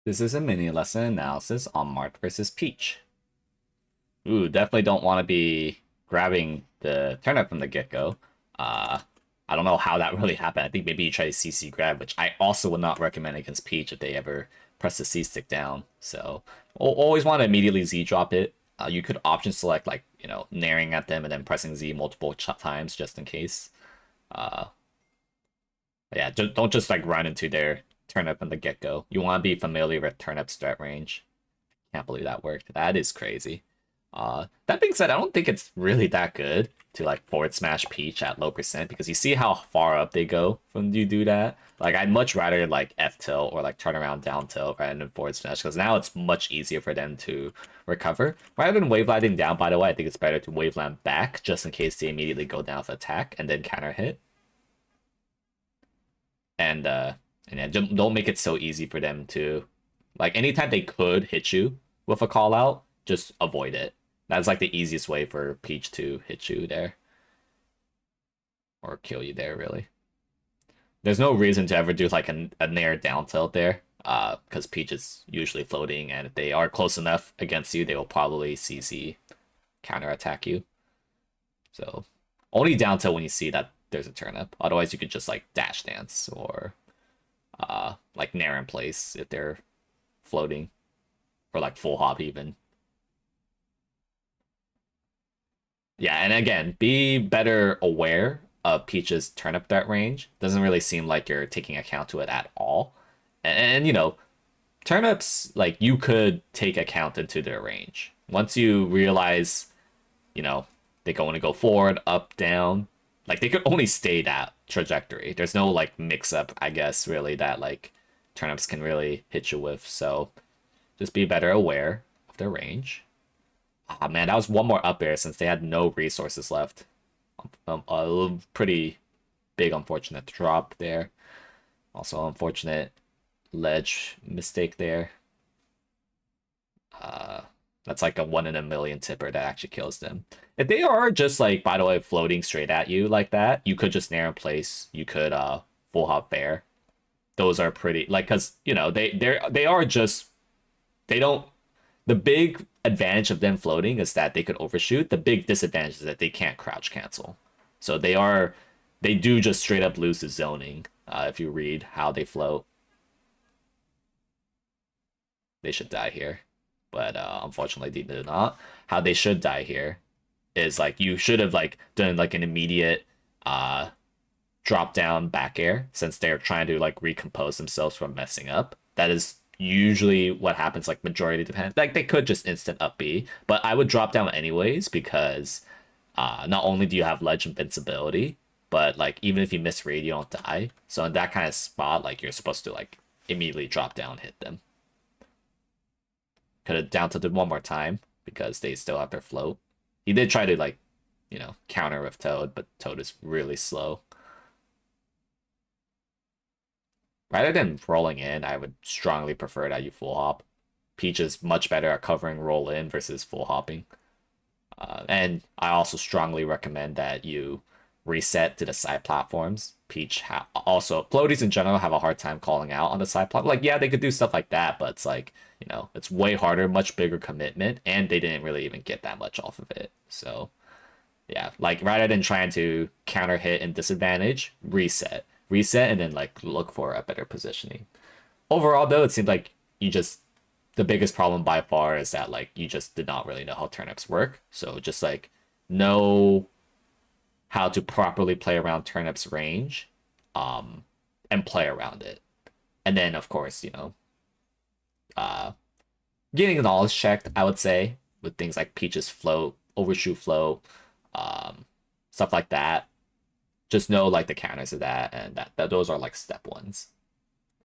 This is a mini lesson analysis on Marth versus Peach. Ooh, definitely don't want to be grabbing the turnip from the get-go. Uh, I don't know how that really happened. I think maybe you try to CC grab, which I also would not recommend against Peach if they ever press the C stick down. So always want to immediately Z drop it. You could option select like, naring at them and then pressing Z multiple times just in case. Uh, yeah, don't just like run into their turnip from the get-go. You want to be familiar with turnip's threat range. Can't believe that worked. That is crazy. That being said, I don't think it's really that good to like forward smash Peach at low percent because you see how far up they go when you do that. Like I'd much rather like F tilt or like turn around down tilt rather than forward smash because now it's much easier for them to recover. Rather than wavelanding down, by the way, I think it's better to waveland back just in case they immediately go down with attack and then counter hit. And yeah, don't make it so easy for them to like anytime they could hit you with a call out, just avoid it. That's like the easiest way for Peach to hit you there or kill you there, really. There's no reason to ever do like a nair down tilt there, because Peach is usually floating, and if they are close enough against you, they will probably CC counter attack you. So only down tilt when you see that there's a turnip. Otherwise, you could just like dash dance or like nair in place if they're floating, or like full hop even. Yeah, and again, be better aware of Peach's turnip threat range. Doesn't really seem like you're taking account to it at all. And turnips, like you could take account into their range. Once you realize, they can only go forward, up, down. Like they could only stay that trajectory. There's no like mix up, I guess, really that like turnips can really hit you with. So just be better aware of their range. Ah, man, that was one more up air since they had no resources left. A pretty big unfortunate drop there. Also unfortunate ledge mistake there. Uh, that's like a 1 in a million tipper that actually kills them. If they are just like, by the way, floating straight at you like that, you could just nair in place. You could full hop bear. Those are pretty like because they are just they don't the big advantage of them floating is that they could overshoot. The big disadvantage is that they can't crouch cancel. So they do just straight up lose the zoning. If you read how they float, they should die here, but unfortunately they did not. How they should die here is like you should have like done like an immediate uh drop down back air since they're trying to like recompose themselves from messing up. That is usually what happens like majority of the time. Like they could just instant up B, but I would drop down anyways because not only do you have ledge invincibility, but like even if you miss raid, you don't die. So in that kind of spot, like you're supposed to like immediately drop down, hit them. Could have down tilted one more time because they still have their float. He did try to like, counter with Toad, but Toad is really slow. Rather than rolling in, I would strongly prefer that you full hop. Peach is much better at covering roll in versus full hopping. And I also strongly recommend that you reset to the side platforms. Peach also floaties in general have a hard time calling out on the side platform. Like, yeah, they could do stuff like that, but it's like, it's way harder, much bigger commitment, and they didn't really even get that much off of it. So yeah, like rather than trying to counter hit and disadvantage, reset, and then like look for a better positioning. Overall, though, it seemed like you just the biggest problem by far is that like you just did not really know how turnips work. So just like know how to properly play around turnips range, um, and play around it. And then of course, uh, getting the knowledge checked, I would say, with things like Peach's float, overshoot float, um, stuff like that. Just know like the counters of that, and that those are like step ones.